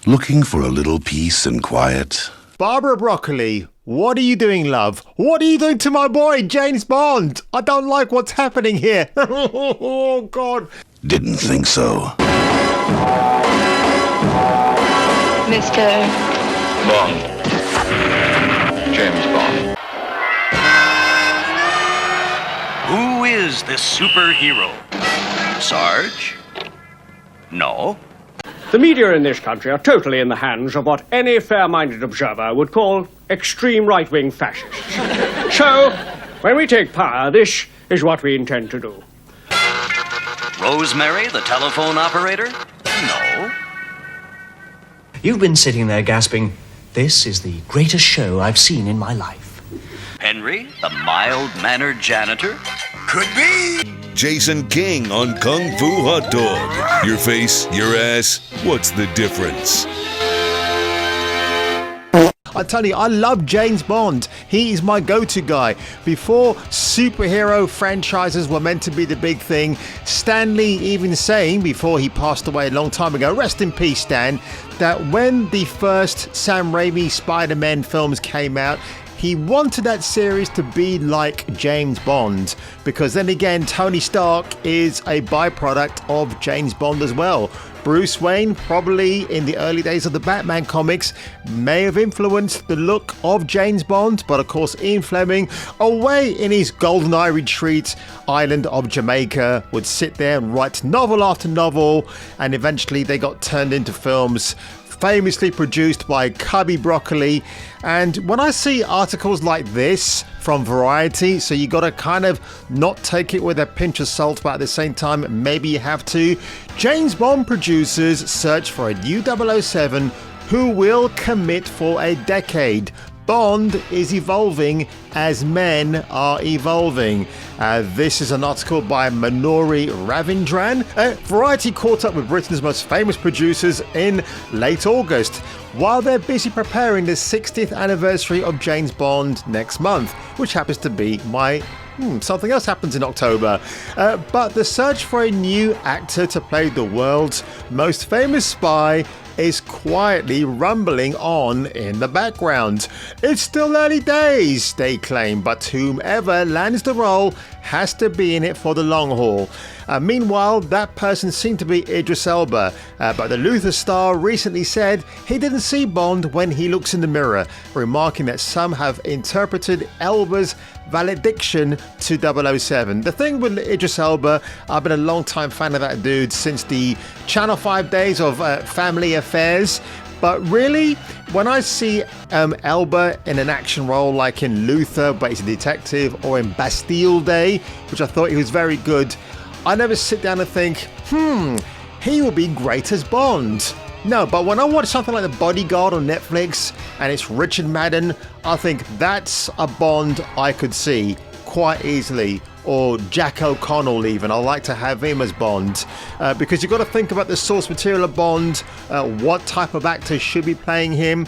Looking for a little peace and quiet? Barbara Broccoli, what are you doing, love? What are you doing to my boy, James Bond? I don't like what's happening here. Oh, God. Didn't think so. Mr. Bond. James Bond. Who is this superhero? Sarge? No. The media in this country are totally in the hands of what any fair-minded observer would call extreme right-wing fascists. So, when we take power, this is what we intend to do. Rosemary, the telephone operator? No. You've been sitting there gasping, "This is the greatest show I've seen in my life." Henry, the mild-mannered janitor? Could be. Jason King on Kung Fu Hot Dog. Your face, your ass, what's the difference? I tell you, I love James Bond. He is my go-to guy. Before superhero franchises were meant to be the big thing, Stan Lee even saying, before he passed away a long time ago, rest in peace, Stan, that when the first Sam Raimi Spider-Man films came out, he wanted that series to be like James Bond, because then again, Tony Stark is a byproduct of James Bond as well. Bruce Wayne, probably in the early days of the Batman comics, may have influenced the look of James Bond, but of course Ian Fleming, away in his GoldenEye retreat island of Jamaica, would sit there and write novel after novel, and eventually they got turned into films, famously produced by Cubby Broccoli. And when I see articles like this from Variety, so you got to kind of not take it with a pinch of salt, but at the same time maybe you have to. James Bond producers search for a new 007 who will commit for a decade. Bond is evolving as men are evolving. This is an article by Manori Ravindran. Variety caught up with Britain's most famous producers in late August, while they're busy preparing the 60th anniversary of James Bond next month, which happens to be my... something else happens in October. But the search for a new actor to play the world's most famous spy is quietly rumbling on in the background. It's still early days, they claim, but whomever lands the role has to be in it for the long haul. Meanwhile, that person seemed to be Idris Elba, but the Luther star recently said he didn't see Bond when he looks in the mirror, remarking that some have interpreted Elba's valediction to 007. The thing with Idris Elba, I've been a long time fan of that dude since the Channel 5 days of Family Affairs. But really, when I see Elba in an action role like in Luther, but he's a detective, or in Bastille Day, which I thought he was very good, I never sit down and think, he will be great as Bond. No, but when I watch something like The Bodyguard on Netflix and it's Richard Madden, I think that's a Bond I could see quite easily. Or Jack O'Connell even. I like to have him as Bond, because you've got to think about the source material of Bond, what type of actor should be playing him.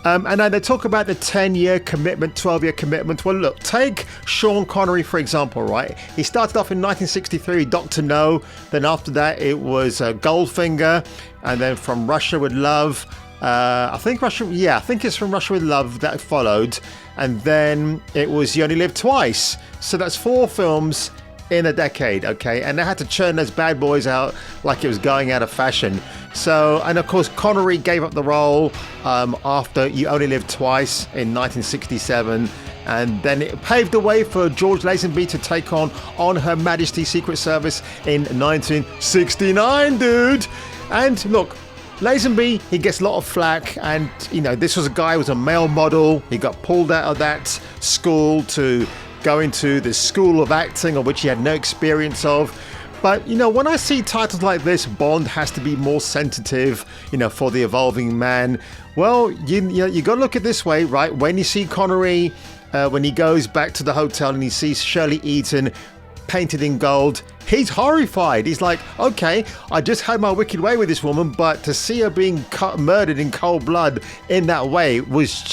And then they talk about the 10-year commitment, 12-year commitment. Well, look, take Sean Connery, for example, right? He started off in 1963, Dr. No. Then after that, it was Goldfinger. And then From Russia with Love. I think it's From Russia with Love that followed. And then it was You Only Live Twice. So that's 4 films in a decade, okay? And they had to churn those bad boys out like it was going out of fashion. So, and of course, Connery gave up the role after You Only Live Twice in 1967. And then it paved the way for George Lazenby to take on Her Majesty's Secret Service in 1969, dude. And look, Lazenby, he gets a lot of flack, and this was a guy who was a male model. He got pulled out of that school to go into the School of Acting, of which he had no experience of. But when I see titles like this, Bond has to be more sensitive, for the evolving man. Well, you got to look at it this way, right? When you see Connery, when he goes back to the hotel and he sees Shirley Eaton painted in gold, he's horrified. He's like, okay, I just had my wicked way with this woman, but to see her being murdered in cold blood in that way was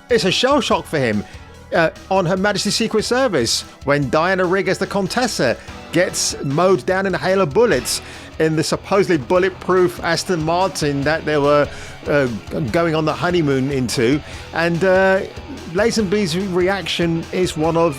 it's a shell shock for him. On Her Majesty's Secret Service, when Diana Rigg as the Contessa gets mowed down in a hail of bullets in the supposedly bulletproof Aston Martin that they were going on the honeymoon into. And Lazenby's reaction is one of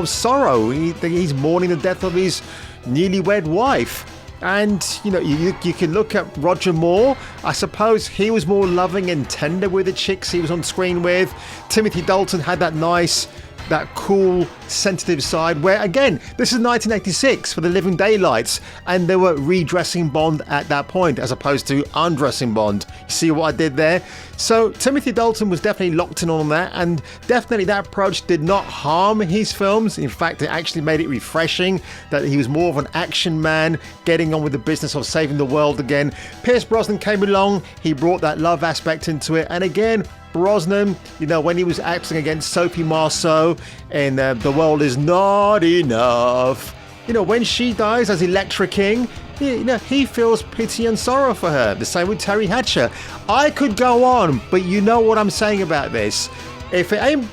sorrow. He's mourning the death of his newlywed wife. And you can look at Roger Moore. I suppose he was more loving and tender with the chicks he was on screen with. Timothy Dalton had that cool, sensitive side where, again, this is 1986 for the Living Daylights, and they were redressing Bond at that point as opposed to undressing Bond. You see what I did there? So Timothy Dalton was definitely locked in on that, and definitely that approach did not harm his films. In fact, it actually made it refreshing that he was more of an action man getting on with the business of saving the world again. Pierce Brosnan came along, he brought that love aspect into it, and again, Brosnan, when he was acting against Sophie Marceau in The World Is Not Enough, when she dies as Electra King, he feels pity and sorrow for her. The same with Terry Hatcher. I could go on, but you know what I'm saying about this. If it ain't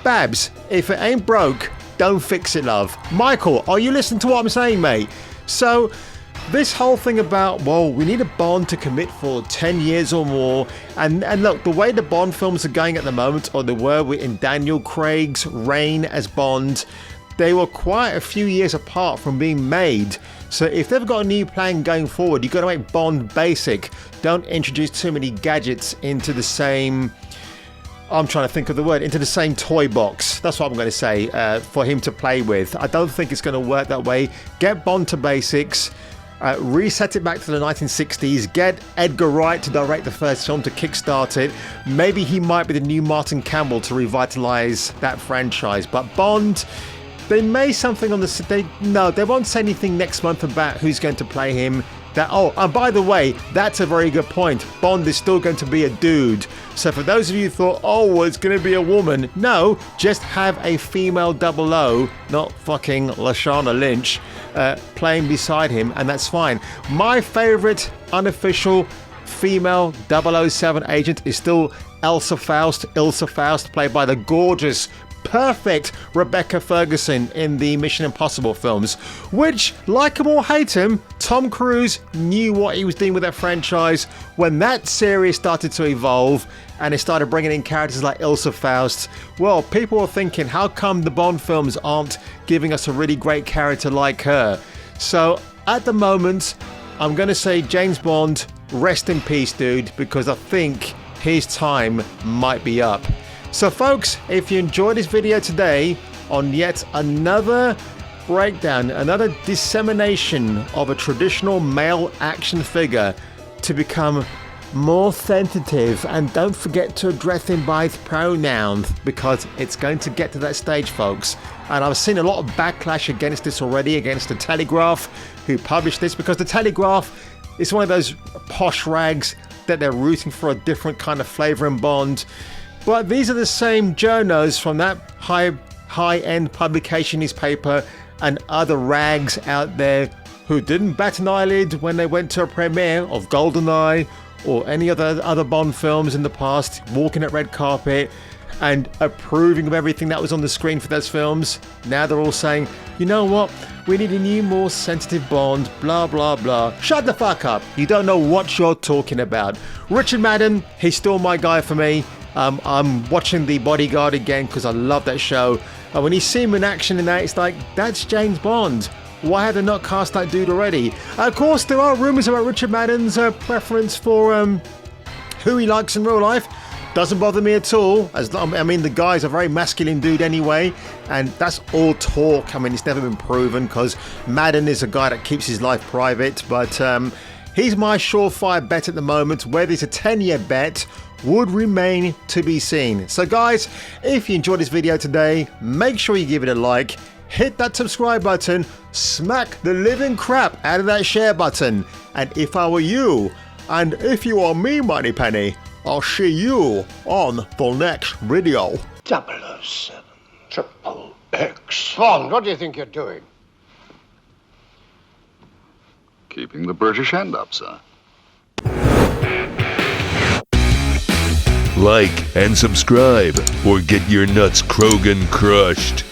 Babs, if it ain't broke, don't fix it, love. Michael, are you listening to what I'm saying, mate? So this whole thing about, we need a Bond to commit for 10 years or more. And look, the way the Bond films are going at the moment, or they were in Daniel Craig's reign as Bond, they were quite a few years apart from being made. So if they've got a new plan going forward, you've got to make Bond basic. Don't introduce too many gadgets into the same... I'm trying to think of the word, into the same toy box. That's what I'm going to say, for him to play with. I don't think it's going to work that way. Get Bond to basics. Reset it back to the 1960s, get Edgar Wright to direct the first film to kickstart it. Maybe he might be the new Martin Campbell to revitalize that franchise. But Bond, they may something on they won't say anything next month about who's going to play him. And by the way, that's a very good point. Bond is still going to be a dude. So for those of you who thought, it's going to be a woman, no, just have a female 00, not fucking Lashana Lynch, playing beside him, and that's fine. My favorite unofficial female 007 agent is still Ilsa Faust, played by the gorgeous, perfect Rebecca Ferguson in the Mission Impossible films, which, like him or hate him, Tom Cruise knew what he was doing with that franchise when that series started to evolve and it started bringing in characters like Ilsa Faust. Well, people were thinking, how come the Bond films aren't giving us a really great character like her? So at the moment, I'm going to say James Bond, rest in peace, dude, because I think his time might be up. So folks, if you enjoyed this video today on yet another breakdown, another dissemination of a traditional male action figure to become more sensitive, and don't forget to address him by his pronouns, because it's going to get to that stage, folks. And I've seen a lot of backlash against this already, against the Telegraph, who published this, because the Telegraph is one of those posh rags that they're rooting for a different kind of flavour in Bond. But these are the same journos from that high-end publication newspaper and other rags out there who didn't bat an eyelid when they went to a premiere of GoldenEye or any other Bond films in the past, walking at red carpet and approving of everything that was on the screen for those films. Now they're all saying, you know what, we need a new, more sensitive Bond, blah, blah, blah. Shut the fuck up. You don't know what you're talking about. Richard Madden, he's still my guy for me. I'm watching The Bodyguard again because I love that show. And when you see him in action in that, it's like, that's James Bond. Why have they not cast that dude already? Of course, there are rumours about Richard Madden's preference for who he likes in real life. Doesn't bother me at all. The guy's a very masculine dude anyway, and that's all talk. I mean, it's never been proven because Madden is a guy that keeps his life private, but he's my surefire bet at the moment. Whether it's a 10-year bet would remain to be seen. So guys, if you enjoyed this video today, make sure you give it a like, hit that subscribe button, smack the living crap out of that share button, and if I were you, and if you are me, Moneypenny, I'll see you on the next video. 007 Triple X. Bond, what do you think you're doing? Keeping the British hand up, sir. Like and subscribe, or get your nuts Krogan crushed.